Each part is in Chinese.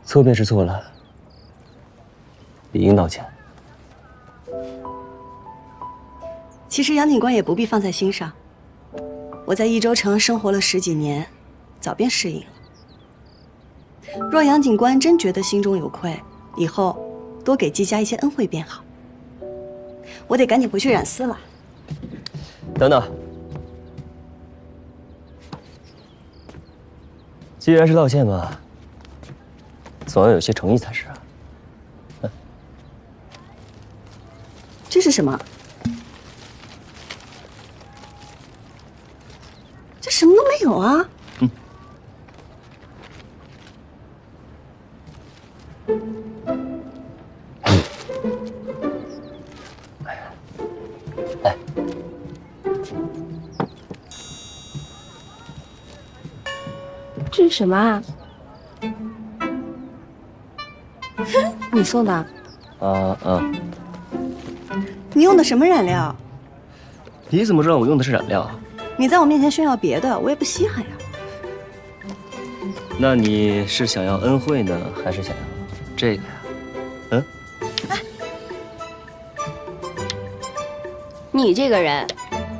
错便是错了，理应道歉。其实杨警官也不必放在心上，我在益州城生活了10几年，早便适应了。若杨警官真觉得心中有愧，以后多给季家一些恩惠便好。我得赶紧回去染丝了。等等，既然是道歉嘛，总要有些诚意才是啊。这是什么？这什么都没有啊！来，这是什么啊？你送的？你用的什么染料？你怎么知道我用的是染料？你在我面前炫耀别的，我也不稀罕呀。那你是想要恩惠呢，还是想要这个呀？嗯？你这个人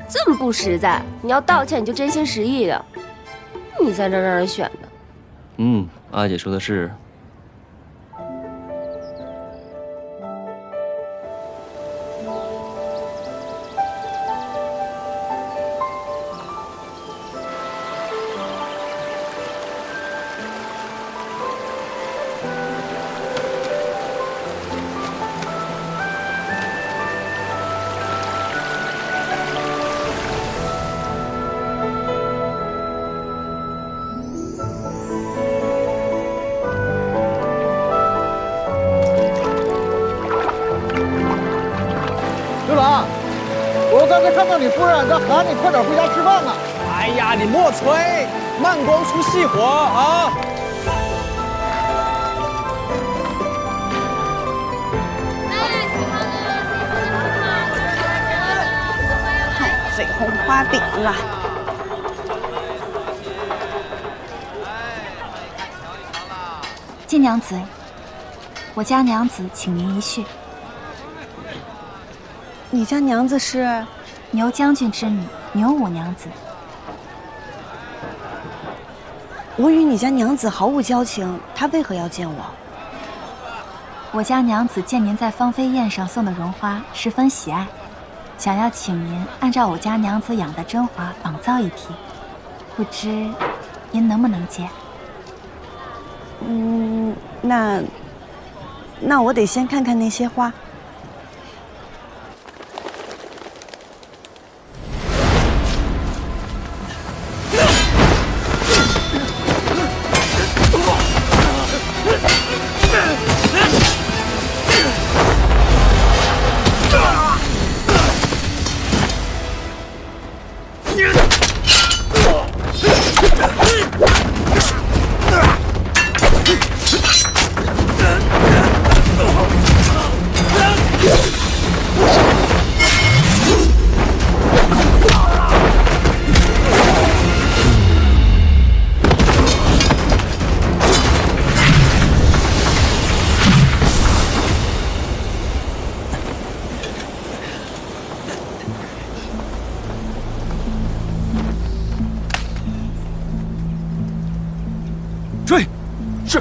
这么不实在，你要道歉你就真心实意的。你在这让人选的。阿姐说的是。刘郎，我刚才看到你夫人在喊你快点回家吃饭呢。哎呀，你莫催，慢光出细活啊！太费红花饼了。季娘子，我家娘子请您一叙。你家娘子是牛将军之女牛五娘子。我与你家娘子毫无交情，她为何要见我？我家娘子见您在芳菲宴上送的绒花十分喜爱，想要请您按照我家娘子养的真花仿造一批，不知您能不能接？那我得先看看那些花。追！是。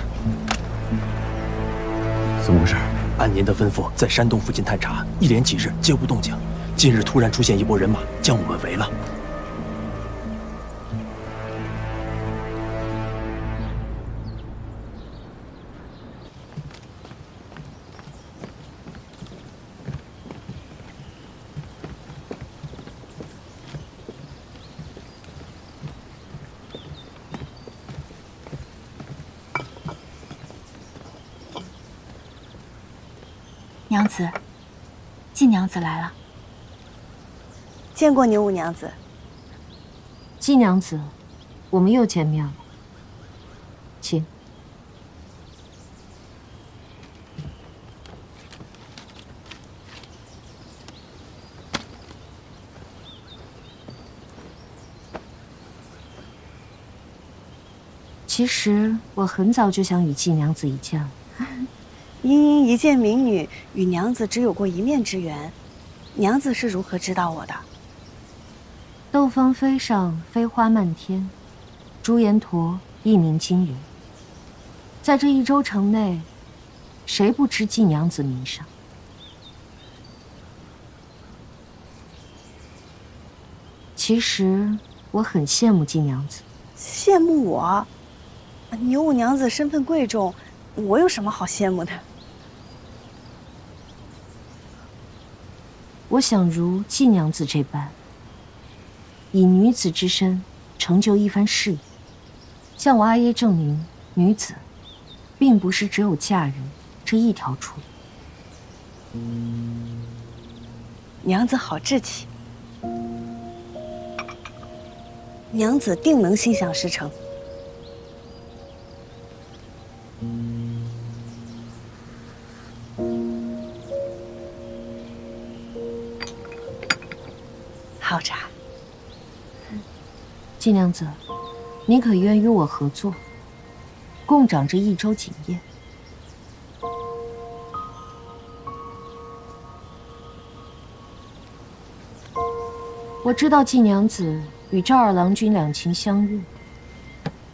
怎么回事？按您的吩咐，在山洞附近探查，一连几日皆无动静。近日突然出现一拨人马，将我们围了。娘子，季娘子来了。见过牛五娘子。季娘子，我们又见面了，请。其实我很早就想与季娘子一见了。茵茵一介民女，与娘子只有过一面之缘，娘子是如何知道我的？斗芳妃上飞花漫天，朱颜驼一鸣惊人。在这一州城内，谁不知季娘子名声？其实我很羡慕季娘子。羡慕我？牛五娘子身份贵重，我有什么好羡慕的？我想如季娘子这般，以女子之身成就一番事业，向我阿耶证明，女子并不是只有嫁人这一条出路。娘子好志气，娘子定能心想事成。好茶。季娘子，你可愿与我合作，共掌这一州锦业？我知道季娘子与赵二郎君两情相悦，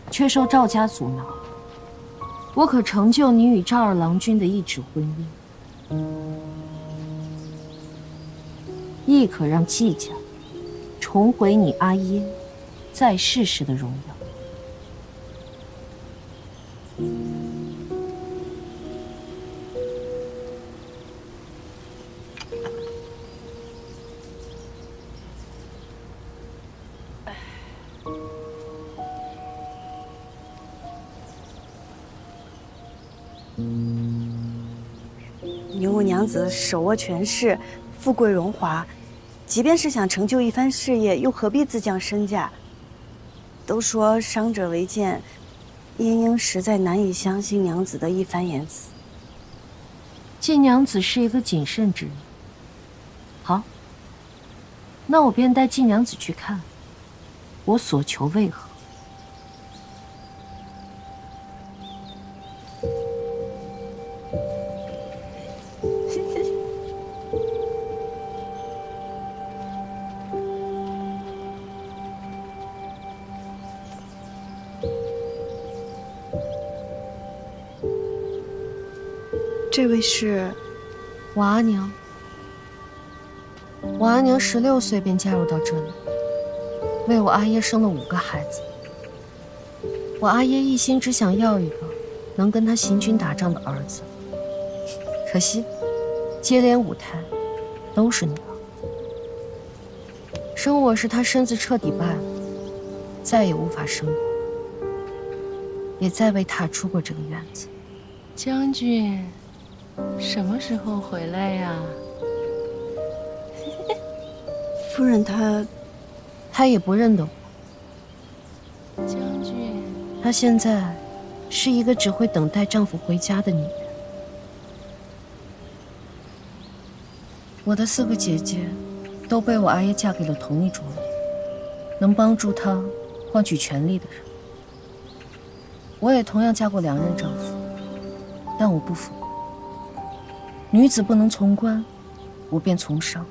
却受赵家阻挠。我可成就你与赵二郎君的一纸婚姻，亦可让季家重回你阿耶在世时的荣耀。牛五娘子手握权势，富贵荣华，即便是想成就一番事业，又何必自降身价？都说伤者为鉴，茵茵实在难以相信娘子的一番言辞。季娘子是一个谨慎之人。好，那我便带季娘子去看，我所求为何。这位是我阿娘。我阿娘16岁便嫁入到这里，为我阿耶生了5个孩子。我阿耶一心只想要一个能跟他行军打仗的儿子，可惜接连5胎都是女儿。生我时他身子彻底败了，再也无法生我，也再未踏出过这个院子。将军什么时候回来呀？夫人她也不认得我。将军，她现在是一个只会等待丈夫回家的女人。我的4个姐姐都被我阿耶嫁给了同一种人，能帮助她换取权力的人。我也同样嫁过2任丈夫，但我不服。女子不能从官，我便从商。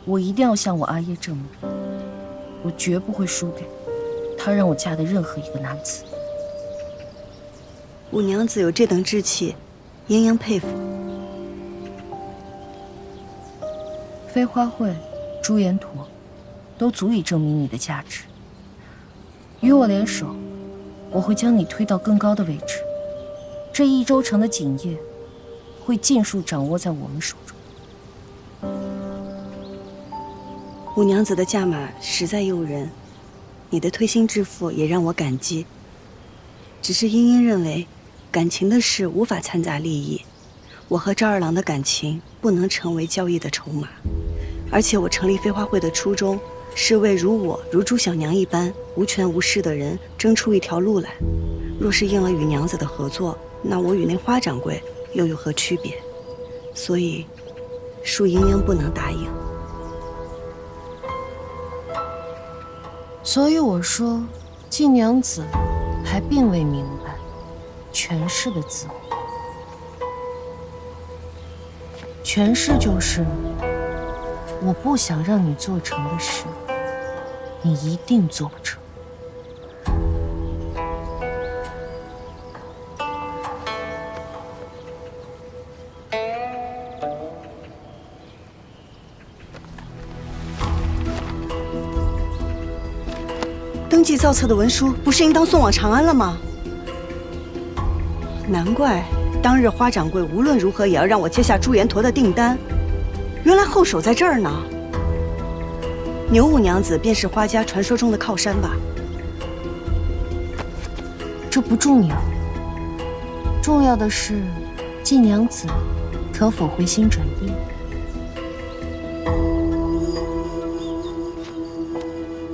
我一定要向我阿耶证明，我绝不会输给他让我嫁的任何一个男子。五娘子有这等志气，殷英佩服。飞花会、朱颜驼，都足以证明你的价值。与我联手，我会将你推到更高的位置。这一州城的锦业会尽数掌握在我们手中。五娘子的价码实在诱人，你的推心置腹也让我感激。只是茵茵认为，感情的事无法掺杂利益，我和赵二郎的感情不能成为交易的筹码。而且我成立飞花会的初衷，是为如朱小娘一般无权无势的人争出一条路来。若是应了与娘子的合作，那我与那花掌柜又有何区别？所以，恕茵茵不能答应。所以我说，季娘子还并未明白权势的滋味。权势就是我不想让你做成的事，你一定做不成。登记造册的文书不是应当送往长安了吗？难怪当日花掌柜无论如何也要让我接下朱延陀的订单，原来后手在这儿呢。牛五娘子便是花家传说中的靠山吧？这不重要，重要的是季娘子可否回心转意。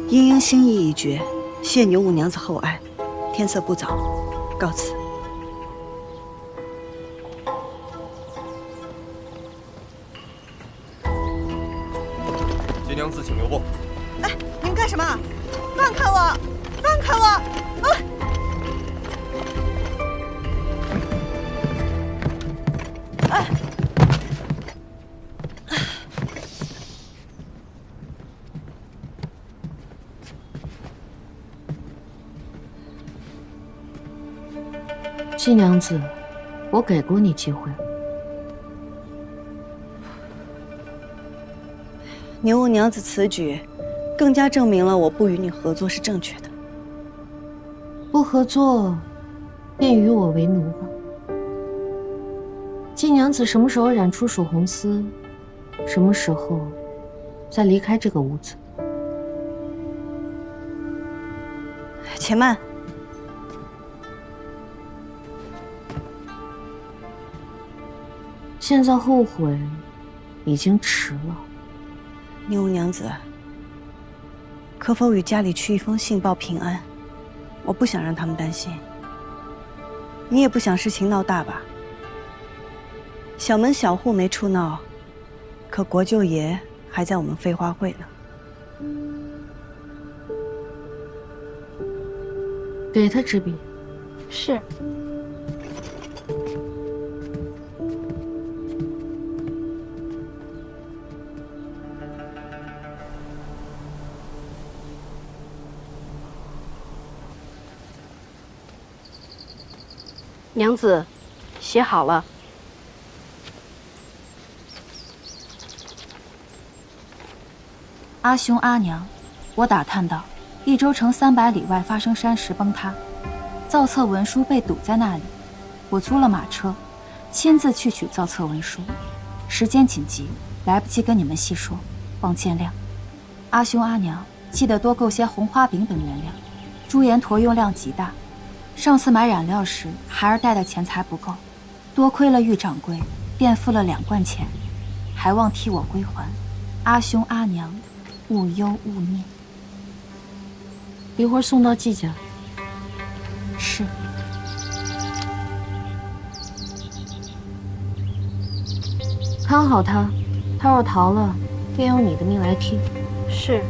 莺莺心意已决，谢牛五娘子厚爱。天色不早，告辞。季娘子，请留步。哎，你们干什么？放开我！放开我！啊！哎！季娘子，我给过你机会。牛五娘子此举，更加证明了我不与你合作是正确的。不合作，便与我为奴吧。季娘子什么时候染出曙红丝，什么时候再离开这个屋子。且慢。现在后悔，已经迟了。牛五娘子，可否与家里去一封信报平安？我不想让他们担心。你也不想事情闹大吧？小门小户没处闹，可国舅爷还在我们飞花会呢。给他支笔。是。娘子，写好了。阿兄阿娘，我打探到，益州城300里外发生山石崩塌，造册文书被堵在那里。我租了马车，亲自去取造册文书。时间紧急，来不及跟你们细说，望见谅。阿兄阿娘，记得多购些红花饼等原料。朱延陀用量极大。上次买染料时，孩儿带的钱财不够，多亏了玉掌柜，便付了2贯钱，还望替我归还。阿兄阿娘，勿忧勿念。一会儿送到季家。是。看好他，他若逃了，便用你的命来替。是。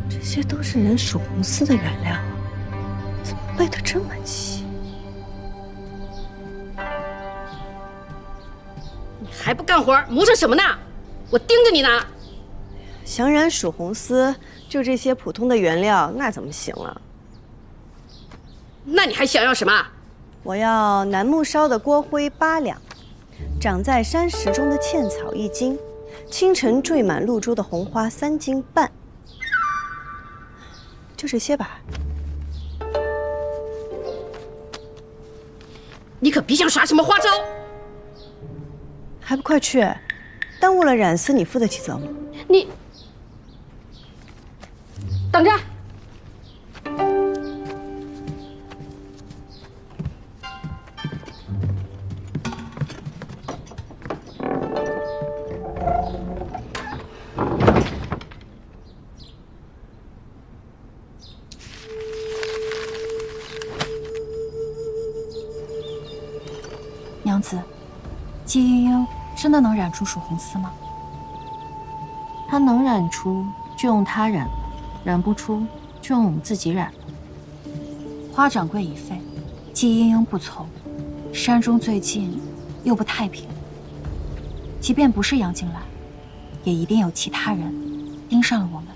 这些都是人属红丝的原料，怎么备得这么齐？你还不干活，磨蹭什么呢？我盯着你呢。想染属红丝，就这些普通的原料，那怎么行了？那你还想要什么？我要楠木烧的锅灰8两，长在山石中的茜草1斤，清晨缀满露珠的红花3斤半。就这些吧。你可别想耍什么花招！还不快去！耽误了染丝，你负得起责吗？你等着！娘子，季莺莺真的能染出曙红丝吗？她能染出就用她染，染不出就用我们自己染。花掌柜已废，季莺莺不从，山中最近又不太平。即便不是杨景来，也一定有其他人盯上了我们。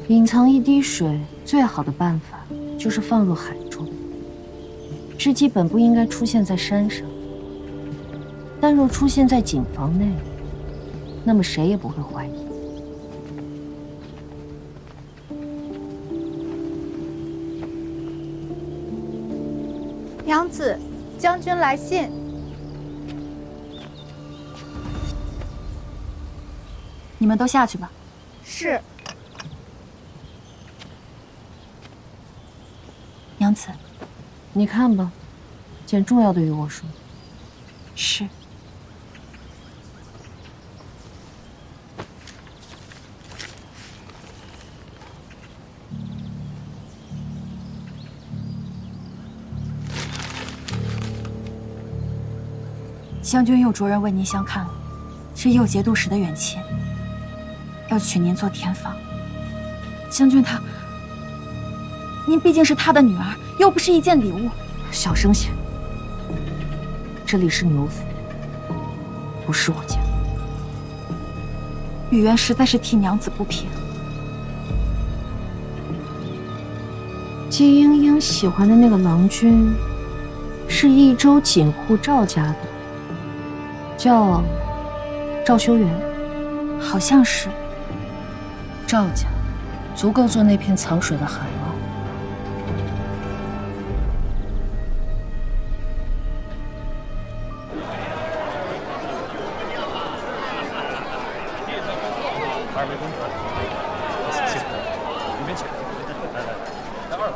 隐藏一滴水，最好的办法就是放入海中。织姬本不应该出现在山上，但若出现在井房内，那么谁也不会怀疑。娘子，将军来信。你们都下去吧。是。娘子，你看吧，件重要的与我说。是。将军又着人为您相看了，是右节度使的远亲，要娶您做田房。将军他，您毕竟是他的女儿，又不是一件礼物。小声些，这里是牛府，不是我家。雨渊实在是替娘子不平。季莺莺喜欢的那个郎君，是益州锦户赵家的。叫赵修缘，好像是。赵家足够做那片藏水的海吗？二位公子，谢谢，里面请。来，在二楼。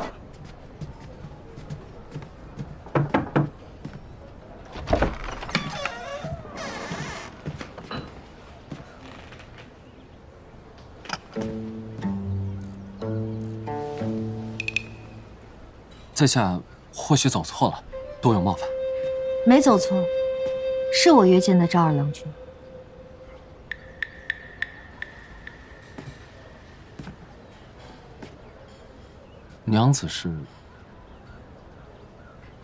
在下或许走错了，多有冒犯。没走错，是我约见的赵二郎君。娘子是？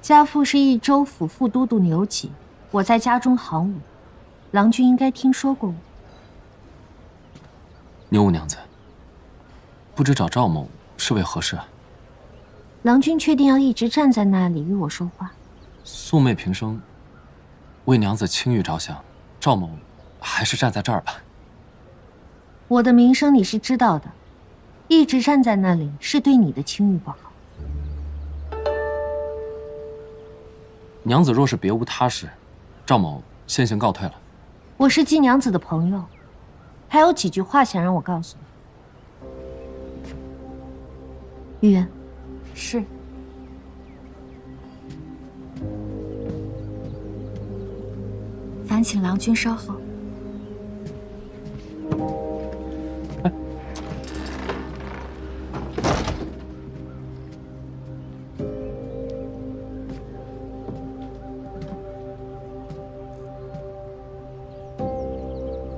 家父是益州府副都督牛己，我在家中行伍，郎君应该听说过我。牛五娘子，不知找赵某是为何事啊？郎君确定要一直站在那里与我说话？素昧平生，为娘子清誉着想，赵某还是站在这儿吧。我的名声你是知道的，一直站在那里是对你的清誉不好。娘子若是别无他事，赵某先行告退了。我是季娘子的朋友，还有几句话想让我告诉你。玉渊。是。烦请郎君稍后。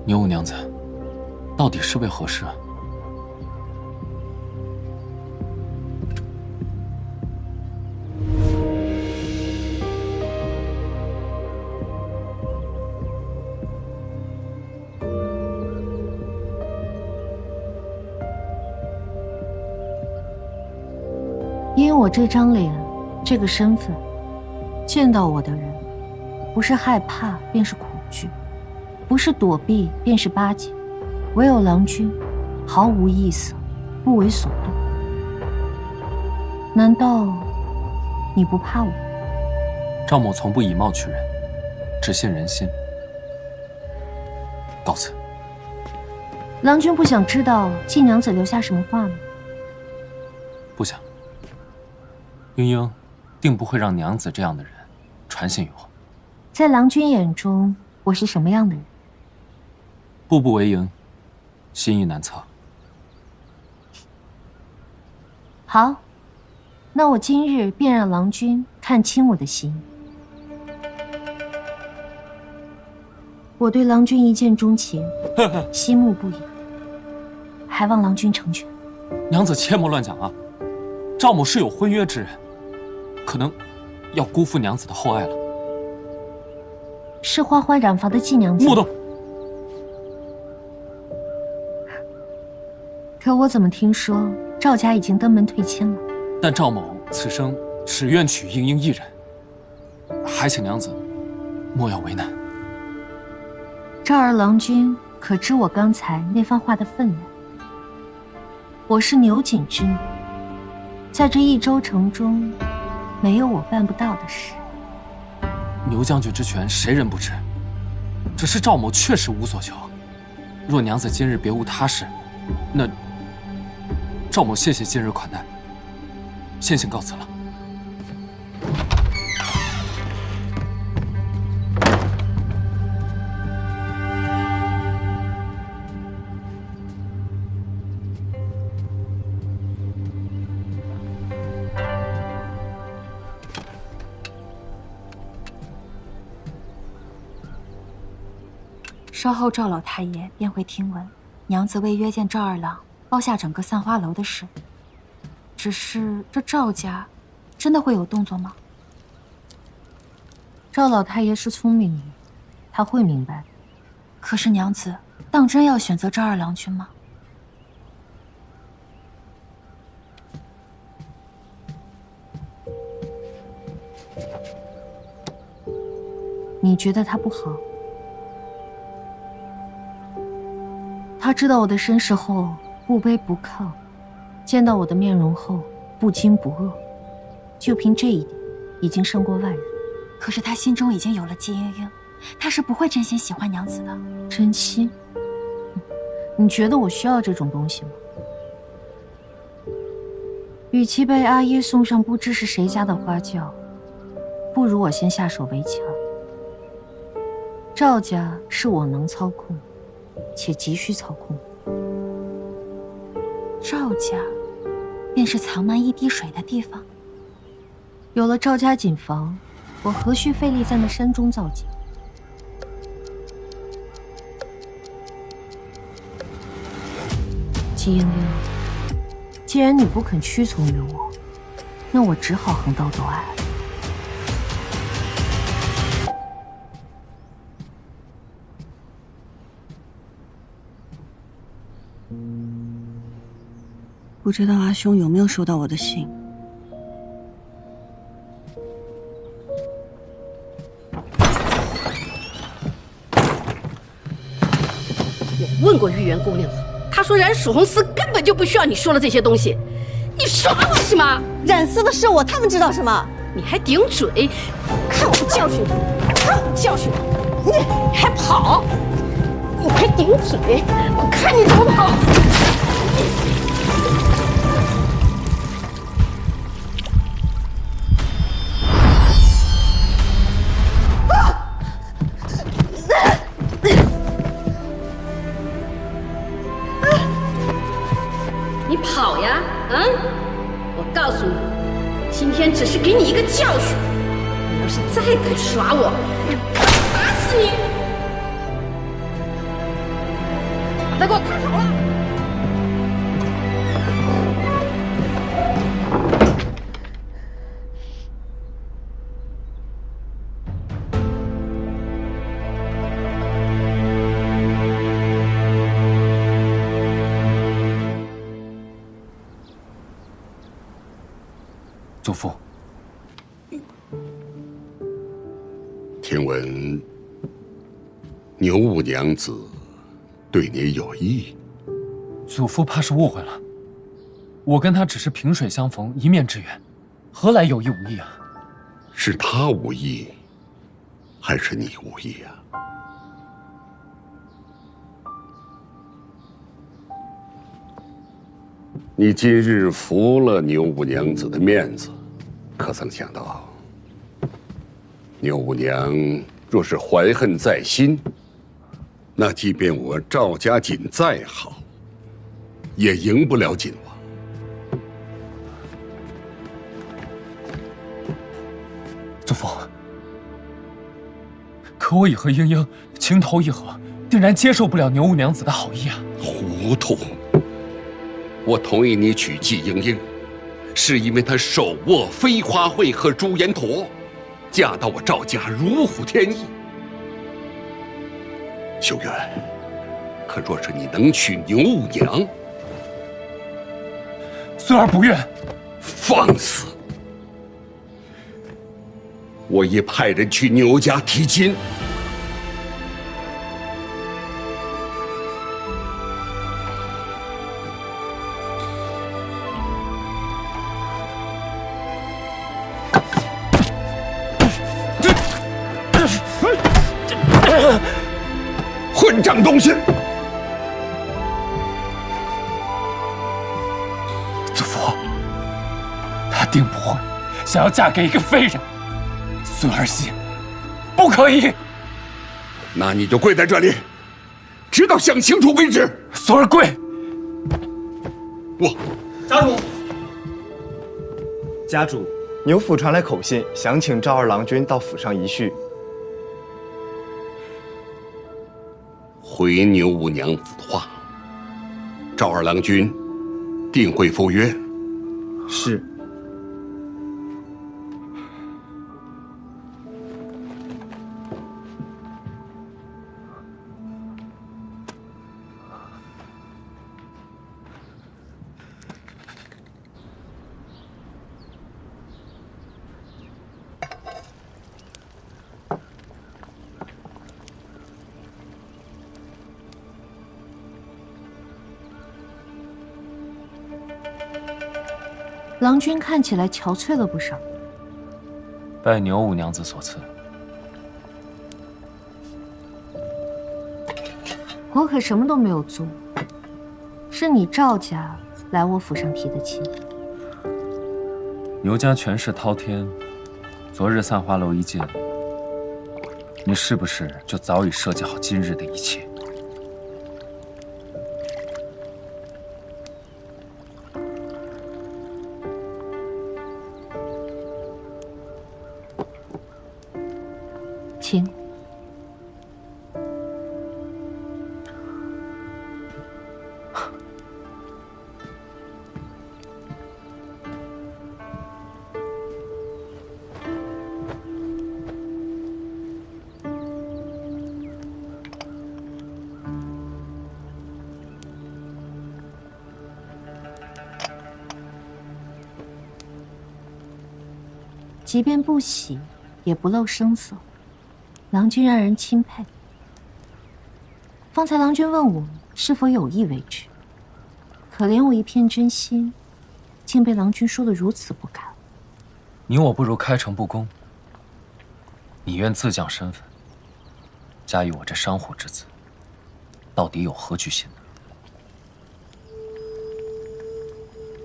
牛五娘子，到底是为何事啊？因为我这张脸，这个身份，见到我的人，不是害怕便是恐惧，不是躲避便是巴结，唯有郎君，毫无异色，不为所动。难道你不怕我？赵某从不以貌取人，只信人心。告辞。郎君不想知道季娘子留下什么话吗？不想。莺莺定不会让娘子这样的人传信于我。在郎君眼中，我是什么样的人？步步为营，心意难测。好，那我今日便让郎君看清我的心。我对郎君一见钟情，心慕不已，还望郎君成全。娘子切莫乱讲啊！赵某是有婚约之人，可能要辜负娘子的厚爱了。是花花染坊的季娘子。莫动！可我怎么听说赵家已经登门退亲了？但赵某此生只愿娶莺莺一人，还请娘子莫要为难。赵儿郎君可知我刚才那番话的分量？我是牛锦之女，在这益州城中，没有我办不到的事。牛将军之权，谁人不知？只是赵某确实无所求。若娘子今日别无他事，那赵某谢谢今日款待，先行告辞了。稍后赵老太爷便会听闻娘子为约见赵二郎包下整个散花楼的事。只是这赵家真的会有动作吗？赵老太爷是聪明人，他会明白的。可是娘子当真要选择赵二郎君吗？你觉得他不好？他知道我的身世后不卑不亢，见到我的面容后不惊不恶，就凭这一点已经胜过万人。可是他心中已经有了季莺莺，他是不会真心喜欢娘子的。真心？你觉得我需要这种东西吗？与其被阿耶送上不知是谁家的花轿，不如我先下手为强。赵家是我能操控，且急需操控。赵家便是藏瞒一滴水的地方。有了赵家锦房，我何须费力在那山中造景？季莺莺，既然你不肯屈从于我，那我只好横刀夺爱了。不知道阿兄有没有收到我的信？我问过玉媛姑娘了，她说染曙红丝根本就不需要你说的这些东西。你耍我是吗？染丝的是我，他们知道什么？你还顶嘴！看我不教训你！看我教训你！你还跑！你还顶嘴！我看你怎么跑！你跑呀！我告诉你，今天只是给你一个教训。你要是再敢耍我，我打死你！把他给我看好了！祖父，听闻牛五娘子对你有意，祖父怕是误会了。我跟她只是萍水相逢，一面之缘，何来有意无意啊？是她无意，还是你无意啊？你今日服了牛五娘子的面子，可曾想到，牛五娘若是怀恨在心，那即便我赵家锦再好，也赢不了锦王。父，可我已和英英情投意合，定然接受不了牛五娘子的好意啊！糊涂！我同意你娶季英英，是因为她手握飞花会和朱颜陀，嫁到我赵家如虎添翼。秀媛，可若是你能娶牛五娘，孙儿不愿。放肆！我已派人去牛家提亲。混账东西！祖父，她定不会想要嫁给一个废人。孙儿媳不可以。那你就跪在这里，直到想清楚为止。孙儿跪。家主，家主，牛府传来口信，想请赵二郎君到府上一叙。回牛五娘子的话，赵二郎君定会赴约。是。郎君看起来憔悴了不少。拜牛五娘子所赐。我可什么都没有做，是你赵家来我府上提的亲。牛家权势滔天，昨日散花楼一见，你是不是就早已设计好今日的一切？请。即便不喜，也不露声色。郎君让人钦佩。方才郎君问我是否有意为之，可怜我一片真心，竟被郎君说得如此不堪。你我不如开诚布公。你愿自降身份，加于我这商户之子，到底有何居心呢？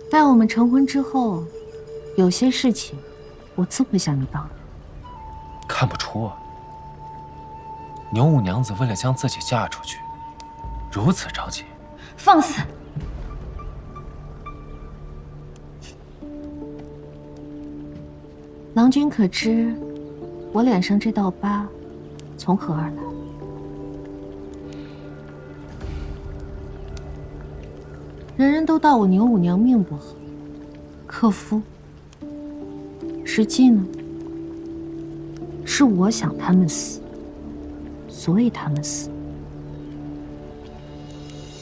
待我们成婚之后，有些事情我自会向你帮的。看不出啊。牛五娘子为了将自己嫁出去，如此着急。放肆！郎君可知，我脸上这道疤从何而来？人人都道我牛五娘命不好，克夫。实际呢，是我想他们死。所以他们死。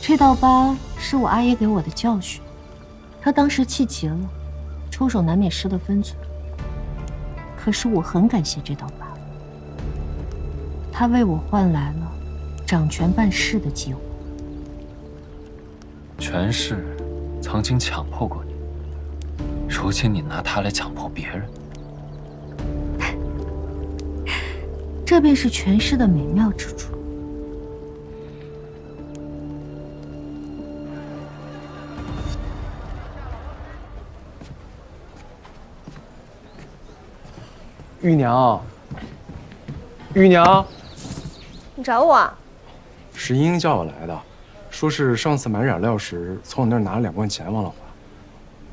这道疤是我阿爷给我的教训，他当时气急了，出手难免失了分寸。可是我很感谢这道疤，他为我换来了掌权办事的机会。权势曾经强迫过你，如今你拿它来强迫别人。这便是权势的美妙之处。玉娘，玉娘，你找我？是英英叫我来的，说是上次买染料时从我那儿拿了2罐钱忘了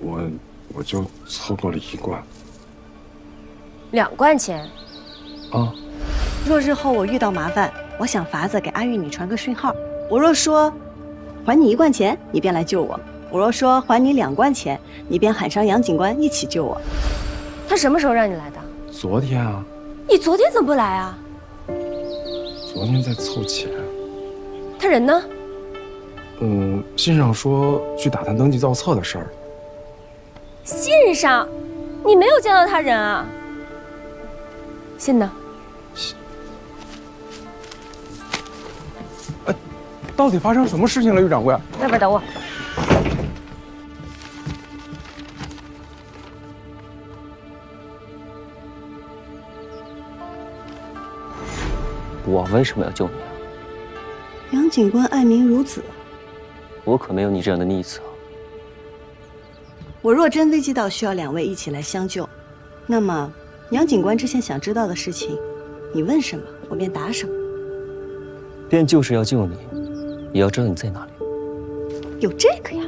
还，我就凑够了1罐。2贯钱。啊。若日后我遇到麻烦，我想法子给阿玉你传个讯号。我若说还你1贯钱，你便来救我；我若说还你2贯钱，你便喊上杨警官一起救我。他什么时候让你来的？昨天啊。你昨天怎么不来啊？昨天在凑钱。他人呢？信上说去打探登记造册的事儿。信上，你没有见到他人啊？信呢？到底发生什么事情了，于掌柜？外边等我。我为什么要救你啊？杨警官爱民如子，我可没有你这样的逆子啊！我若真危机到需要2位一起来相救，那么杨警官之前想知道的事情，你问什么，我便答什么。便就是要救你，也要知道你在哪里。有这个呀？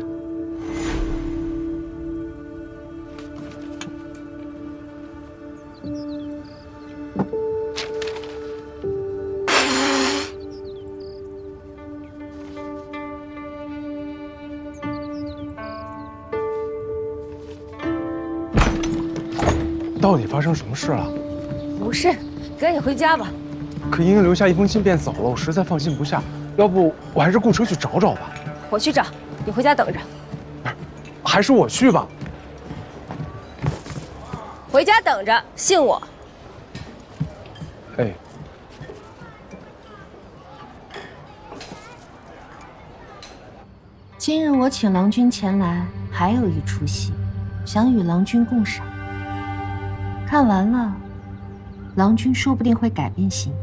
到底发生什么事了？无事，赶紧回家吧。可莹莹留下一封信便走了，我实在放心不下。要不我还是雇车去找找吧。我去找，你回家等着。还是我去吧。回家等着，信我。哎。今日我请郎君前来，还有一出戏，想与郎君共赏。看完了，郎君说不定会改变心意。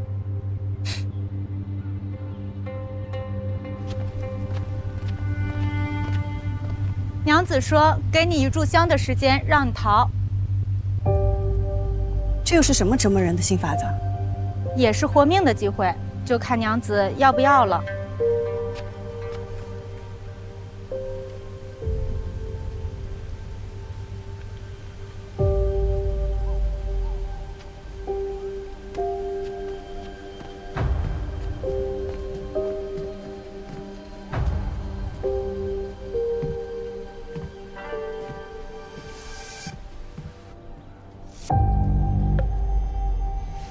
娘子说：“给你1炷香的时间，让你逃。”这又是什么折磨人的新法子？也是活命的机会，就看娘子要不要了。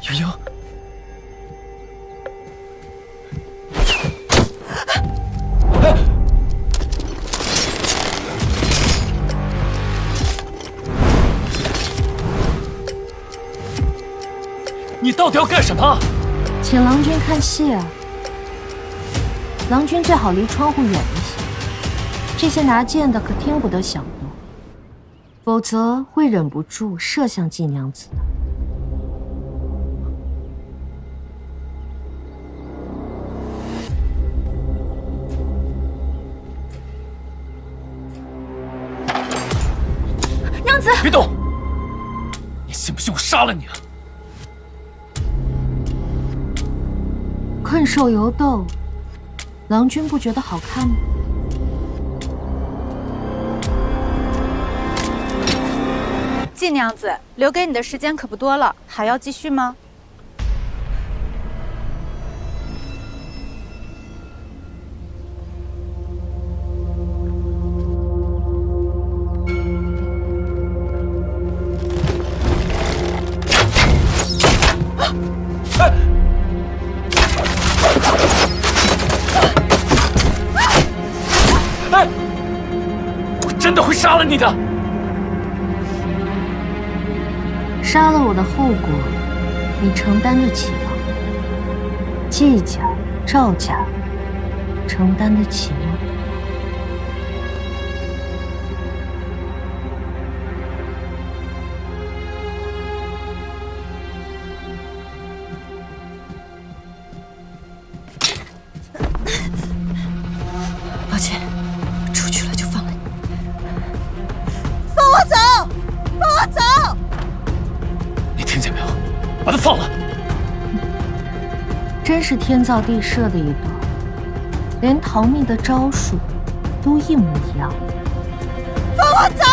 莹莹，你到底要干什么？请郎君看戏啊！郎君最好离窗户远一些，这些拿剑的可听不得响动，否则会忍不住射向季娘子的。娘子，别动！你信不信我杀了你啊？困兽犹斗，郎君不觉得好看吗？季娘子，留给你的时间可不多了，还要继续吗？我真的会杀了你的！杀了我的后果，你承担得起吗？季家、赵家，承担得起吗？抱歉，出去了就放了你。放我走！放我走！你听见没有？把他放了！真是天造地设的一对，连逃命的招数都一模一样。放我走！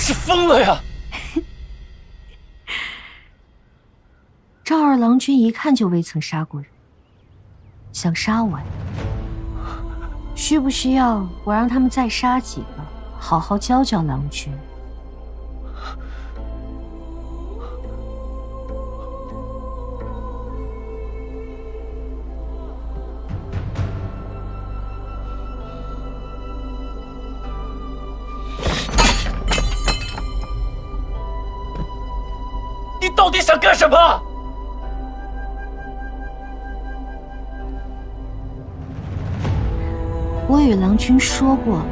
是疯了呀？赵二郎君一看就未曾杀过人，想杀我呀？需不需要我让他们再杀几个，好好教教郎君？你到底想干什么？我与郎君说过了，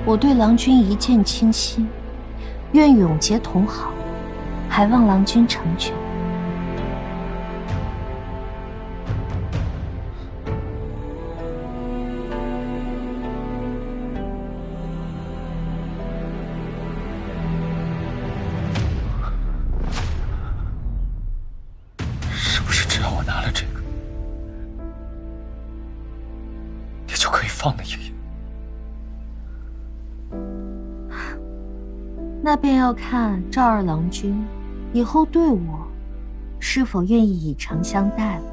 我对郎君一见倾心，愿永结同好，还望郎君成全。是不是只要我拿了这个，你就可以放了爷爷？那便要看赵二郎君以后对我是否愿意以诚相待了。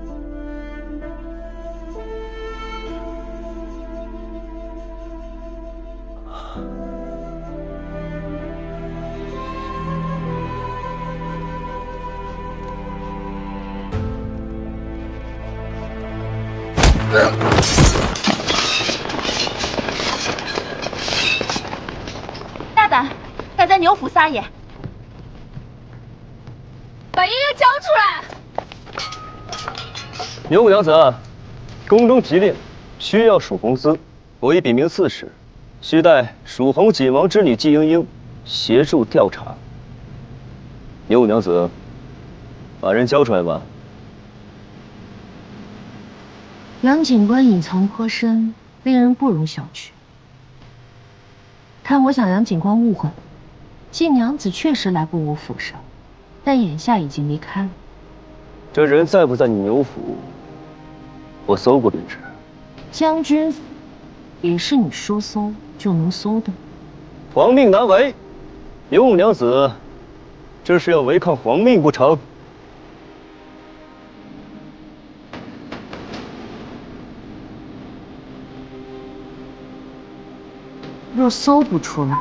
大胆，敢在牛府撒野！把爷爷交出来！牛五娘子，宫中急令，需要数公司，我已禀明刺史，需待蜀红锦王之女季莺莺协助调查。牛五娘子，把人交出来吧。杨警官隐藏颇深，令人不容小觑。看我想杨警官误会，季娘子确实来过我府上，但眼下已经离开了。这人在不在你牛府，我搜过便知。将军府也是你说搜就能搜的。皇命难违，牛五娘子，这是要违抗皇命不成？若搜不出来，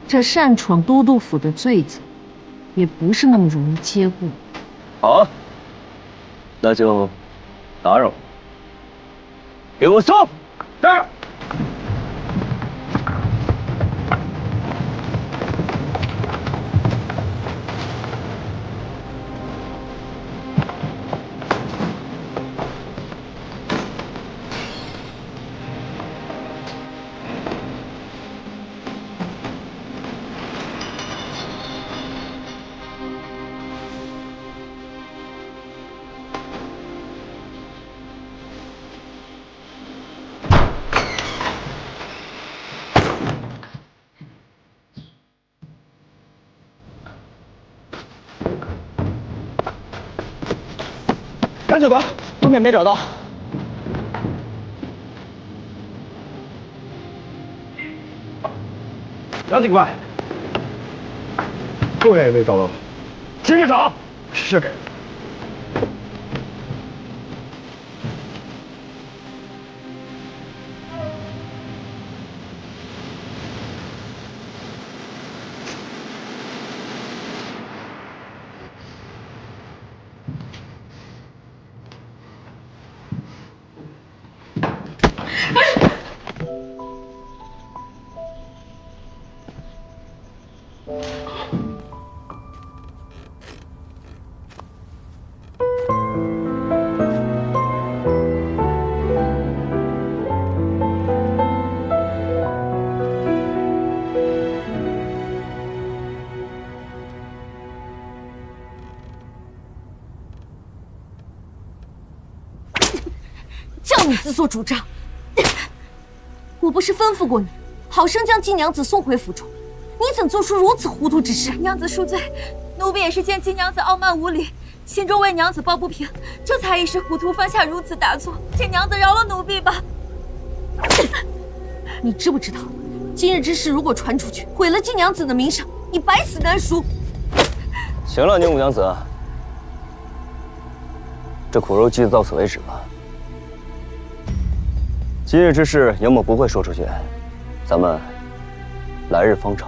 这擅闯都督府的罪责，也不是那么容易接过。好，那就打扰了。给我搜！是。杨警官，东面没找到。杨警官，后面也没找到。接着找。是。叫你自作主张！我不是吩咐过你，好生将季娘子送回府中，你怎做出如此糊涂之事？娘子恕罪，奴婢也是见季娘子傲慢无礼，心中为娘子抱不平，这才一时糊涂犯下如此大错，请娘子饶了奴婢吧。你知不知道，今日之事如果传出去，毁了季娘子的名声，你百死难赎。行了，宁武娘子，这苦肉计到此为止吧。今日之事，杨某不会说出去，咱们来日方长。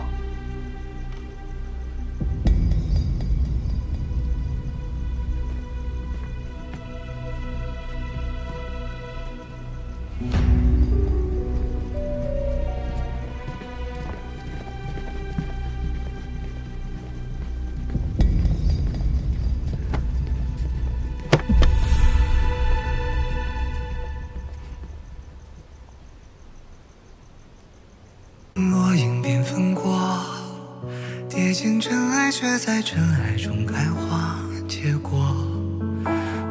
落英缤纷过，跌进尘埃，却在尘埃中开花结果。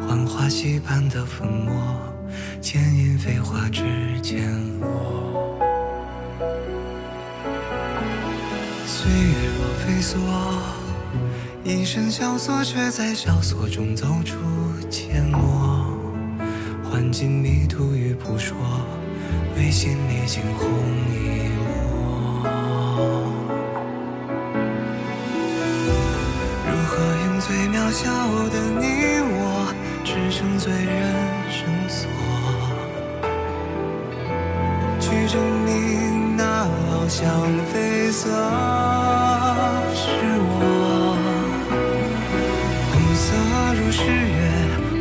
幻化溪畔的粉末，剑影飞花指尖落。岁月若飞梭，一身萧索，却在萧索中走出阡陌。幻境迷途与扑朔，为心历经红一抹。如何用最渺小的你我，支撑最人生锁，去证明那翱翔绯色是我。红色如诗月，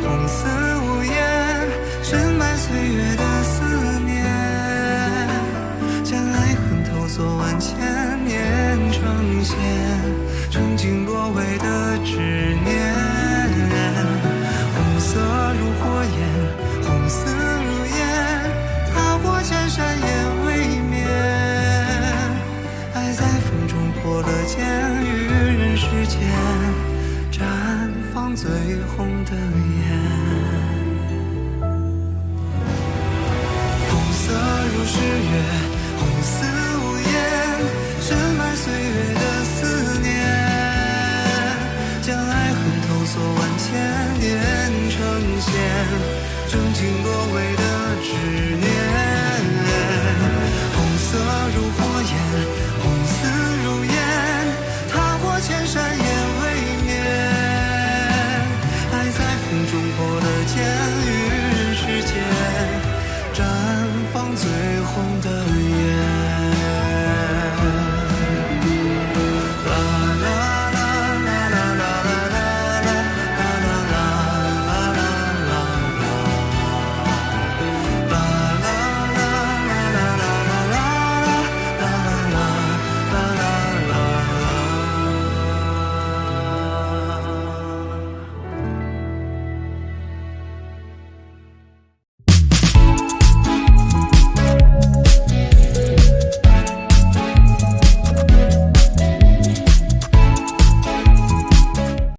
红似无言，深埋岁月的思念，将爱恨透锁万千年，呈现曾经落尾的执念。红色如火焰，红丝如烟，踏过千山也未眠。爱在风中破了茧，于人世间绽放最红的颜。红色如诗月，红似无言，深埋岁月的思念，将爱恨透锁万千年，呈现曾经落尾的执念。红色如火焰，红丝如烟，踏过千山也未眠。爱在风中破了茧，于人世间绽放最红的颜。